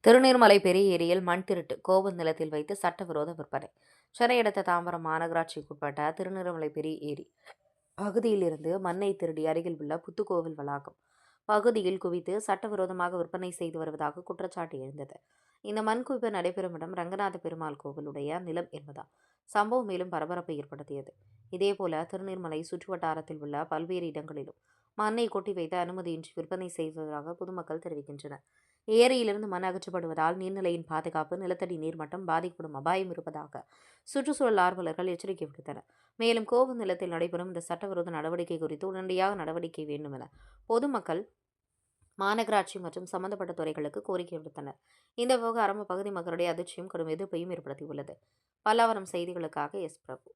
திருநீர்மலை பெரிய ஏரியில் மண் திருட்டு கோவில் நிலத்தில் வைத்து சட்டவிரோத விற்பனை. சென்னை அடுத்த தாம்பரம் மாநகராட்சிக்குட்பட்ட திருநீர்மலை பெரிய ஏரி பகுதியில் இருந்து மண்ணை திருடி அருகில் உள்ள புத்துக்கோவில் வளாகம் பகுதியில் குவித்து சட்டவிரோதமாக விற்பனை செய்து வருவதாக குற்றச்சாட்டு எழுந்தது. இந்த மண் குவிப்பு நடைபெறும் இடம் ரங்கநாத பெருமாள் கோவிலுடைய நிலம் என்பதால் சம்பவம் மேலும் பரபரப்பை ஏற்படுத்தியது. இதேபோல திருநீர்மலை சுற்றுவட்டாரத்தில் உள்ள பல்வேறு இடங்களிலும் மண்ணை கொட்டி வைத்து அனுமதியின்றி விற்பனை செய்வதாக பொதுமக்கள் தெரிவிக்கின்றனர். ஏரியிலிருந்து மண் அகற்றப்படுவதால் நீர்நிலையின் பாதுகாப்பு, நிலத்தடி நீர்மட்டம் பாதிக்கப்படும் அபாயம் இருப்பதாக சுற்றுச்சூழல் ஆர்வலர்கள் எச்சரிக்கை விடுத்தனர். மேலும் கோவில் நிலத்தில் நடைபெறும் இந்த சட்டவிரோத நடவடிக்கை குறித்து உடனடியாக நடவடிக்கை வேண்டும் என பொதுமக்கள் மாநகராட்சி மற்றும் சம்பந்தப்பட்ட துறைகளுக்கு கோரிக்கை விடுத்தனர். இந்த விவகாரம் அப்பகுதி மக்களுடைய அதிர்ச்சியும் கடும் எதிர்ப்பையும் ஏற்படுத்தியுள்ளது. பல்லாவரம் செய்திகளுக்காக எஸ். பிரபு.